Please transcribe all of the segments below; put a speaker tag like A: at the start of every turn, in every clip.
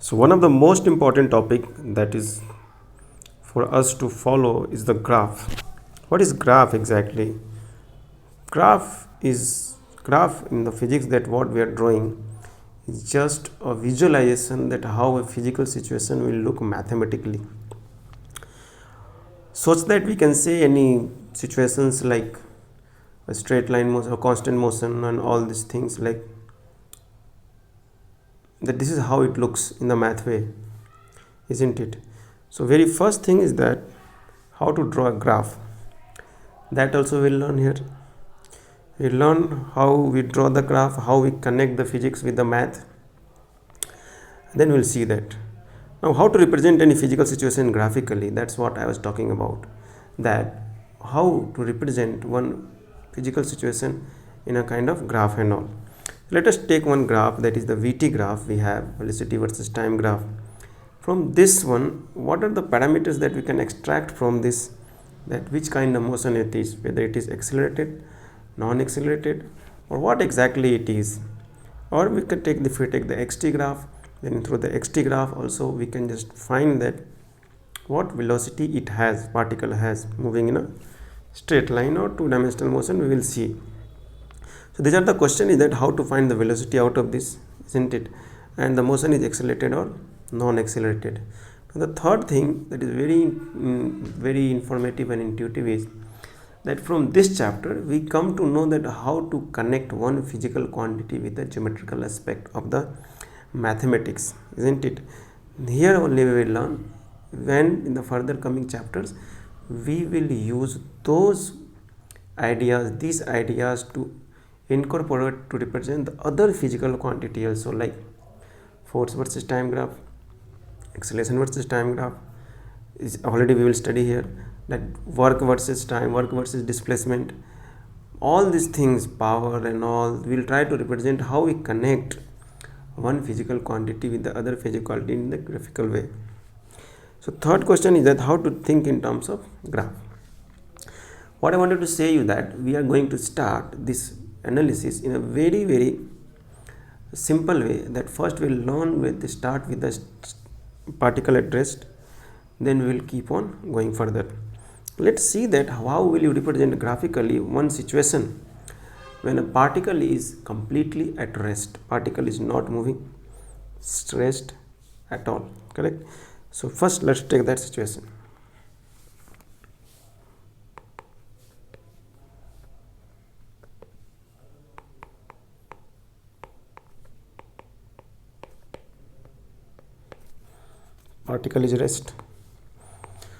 A: So one of the most important topic that is for us to follow is the graph. What is graph exactly? Graph is graph in the physics, that what we are drawing is just a visualization that how a physical situation will look mathematically, such that we can say any situations like a straight line motion or constant motion and all these things, like that this is how it looks in the math way, isn't it? So very first thing is that how to draw a graph, that also we'll learn here. We learn how we draw the graph, how we connect the physics with the math, then we'll see that. Now how to represent any physical situation graphically, that's what I was talking about, that how to represent one physical situation in a kind of graph and all. Let us take one graph, that is the VT graph. We have velocity versus time graph. From this one, what are the parameters that we can extract from this, that which kind of motion it is, whether it is accelerated, non-accelerated, or what exactly it is. Or we can take, if we take the xt graph, then through the xt graph also we can just find that what velocity it has, particle has, moving in a straight line or two-dimensional motion, we will see. So these are the question, is that how to find the velocity out of this, isn't it? And the motion is accelerated or non-accelerated. The third thing that is very informative and intuitive is that from this chapter we come to know that how to connect one physical quantity with the geometrical aspect of the mathematics, isn't it? Here only we will learn, when in the further coming chapters we will use these ideas to incorporate to represent the other physical quantity also, like force versus time graph, acceleration versus time graph is already we will study here, that work versus time, work versus displacement, all these things, power and all, we will try to represent how we connect one physical quantity with the other physical quantity in the graphical way. So third question is that how to think in terms of graph. What I wanted to say you that we are going to start this analysis in a very simple way, that first we'll learn with start with the particle at rest, then we will keep on going further. Let's see that how will you represent graphically one situation when a particle is completely at rest, particle is not moving, rest at all, correct? So first let's take that situation. Particle is rest.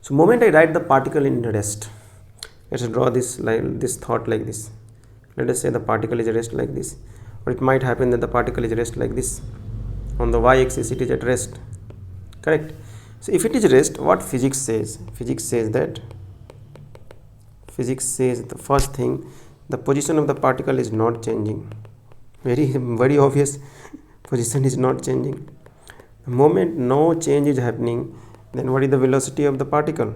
A: So moment I write the particle in rest, let's draw this line, this thought like this. Let us say the particle is at rest like this, or it might happen that the particle is at rest like this. On the y-axis it is at rest, correct? So if it is rest, what physics says? Physics says the first thing, the position of the particle is not changing. Very obvious, position is not changing. The moment no change is happening, then what is the velocity of the particle?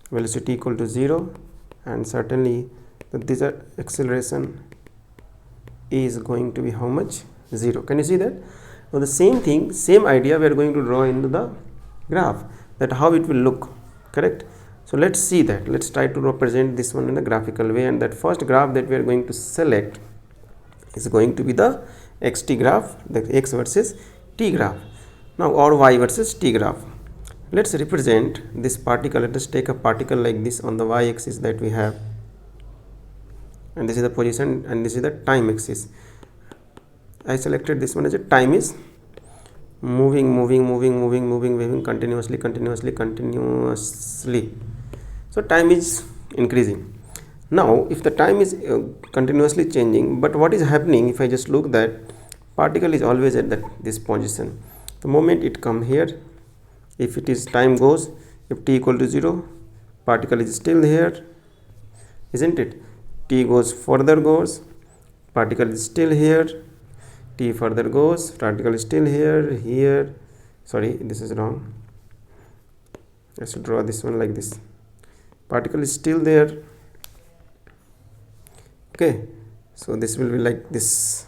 A: Velocity equal to 0, and certainly this acceleration is going to be how much? 0. Can you see that? Now the same thing, same idea we are going to draw into the graph, that how it will look, correct? So let's see that, let's try to represent this one in a graphical way, and that first graph that we are going to select is going to be the xt graph, the x versus t graph, now, or y versus t graph. Let's represent this particle. Let us take a particle like this on the y-axis that we have, and this is the position, and this is the time axis. I selected this one as a time is moving continuously. So time is increasing. Now if the time is continuously changing, but what is happening, if I just look, that particle is always at this position. The moment it come here, if it is time goes, if t equal to 0, particle is still here, isn't it? T goes further goes, particle is still here, t further goes, particle is still here, sorry, this is wrong, let's draw this one like this, particle is still there, okay? So this will be like this,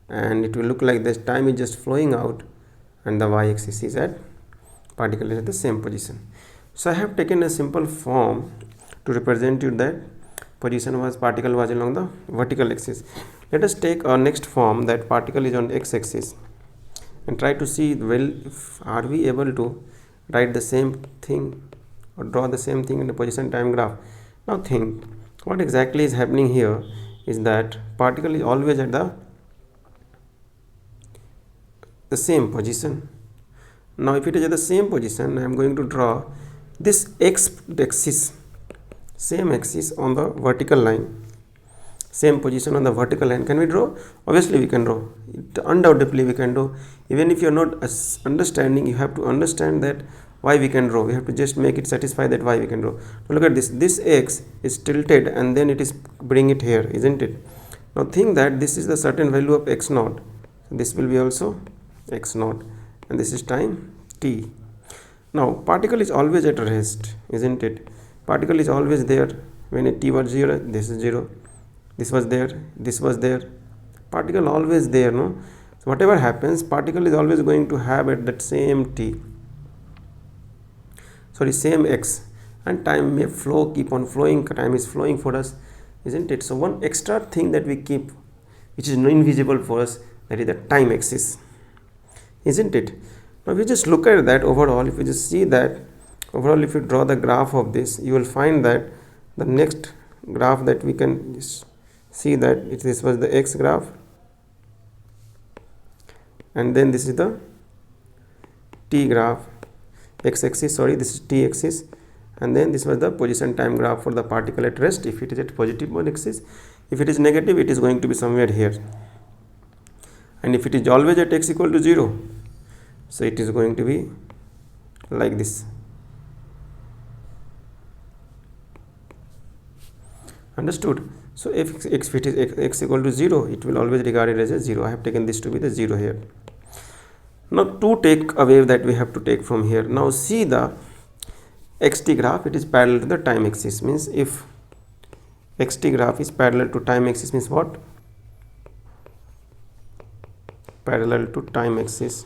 A: and it will look like this, time is just flowing out, and the y-axis is at particle is at the same position. So I have taken a simple form to represent you that position was particle was along the vertical axis. Let us take our next form that particle is on x-axis and try to see, well, if are we able to write the same thing or draw the same thing in the position time graph. Now think what exactly is happening here is that particle is always at the same position. Now if it is at the same position, I am going to draw this x axis, same axis on the vertical line, same position on the vertical line. Can we draw? Obviously we can draw it, undoubtedly we can draw. Even if you are not understanding, you have to understand that why we can draw. We have to just make it satisfy that why we can draw. Now look at this x is tilted and then it is bring it here, isn't it? Now think that this is the certain value of x naught, so this will be also x naught, and this is time t. Now particle is always at rest, isn't it? Particle is always there when a t was 0, this is 0, this was there, particle always there, no? So whatever happens, particle is always going to have at that same t, same x, and time may flow, keep on flowing, time is flowing for us, isn't it? So one extra thing that we keep which is invisible for us, that is the time axis, isn't it? Now we just look at that overall. If you just see that overall, if you draw the graph of this, you will find that the next graph that we can see that this was the x graph, and then this is the t graph, x axis, this is t axis, and then this was the position time graph for the particle at rest. If it is at positive one axis, if it is negative, it is going to be somewhere here, and if it is always at x equal to 0, so it is going to be like this. Understood? So if it is x equal to 0, it will always regard it as a 0. I have taken this to be the 0 here. Now to take away that we have to take from here. Now see the xt graph, it is parallel to the time axis. Means if xt graph is parallel to time axis, means what? Parallel to time axis,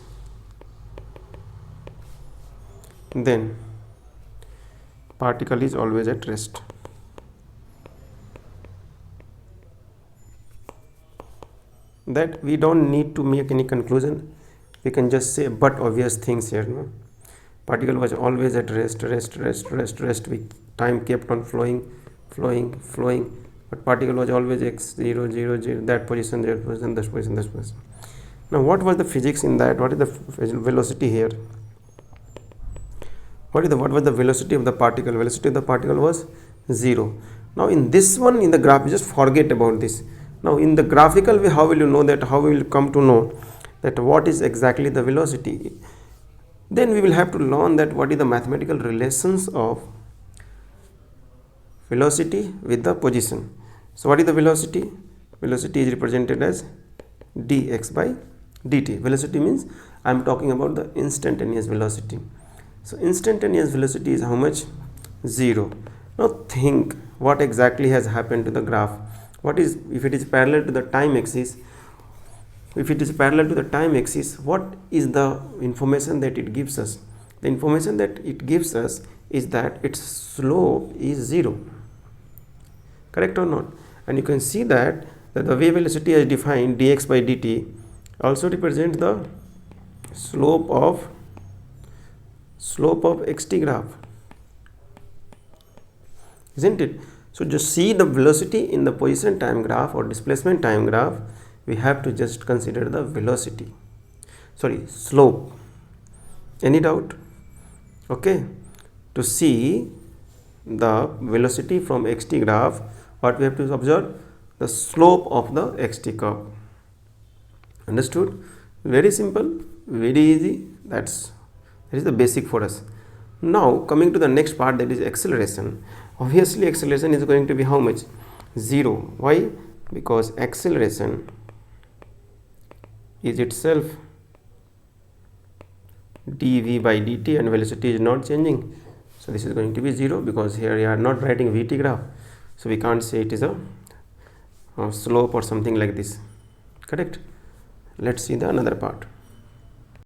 A: then particle is always at rest. That we don't need to make any conclusion, we can just say but obvious things here, no? Particle was always at rest, time kept on flowing, but particle was always x 0 0 0, that position, this position. Now what was the physics in that? What is the velocity here? What was the velocity of the particle? Velocity of the particle was 0. Now in this one, in the graph, you just forget about this. Now in the graphical way, how will you know that? How we will come to know that what is exactly the velocity? Then we will have to learn that what is the mathematical relations of velocity with the position. So what is the velocity? Velocity is represented as dx by dt. Velocity means I am talking about the instantaneous velocity. So instantaneous velocity is how much? 0. Now think what exactly has happened to the graph. What is, if it is parallel to the time axis? If it is parallel to the time axis, what is the information that it gives us? The information that it gives us is that its slope is 0. Correct or not? And you can see that the wave velocity as defined, dx by dt, also represents the slope of xt graph, isn't it? So just see the velocity in the position time graph or displacement time graph, we have to just consider the velocity, slope. Any doubt? Okay, to see the velocity from xt graph, what we have to observe? The slope of the xt curve. Understood? Very simple, very easy. That is the basic for us. Now coming to the next part, that is acceleration. Obviously acceleration is going to be how much? 0. Why? Because acceleration is itself dv by dt and velocity is not changing, so this is going to be 0, because here we are not writing vt graph, so we can't say it is a slope or something like this. Correct? Let's see the another part.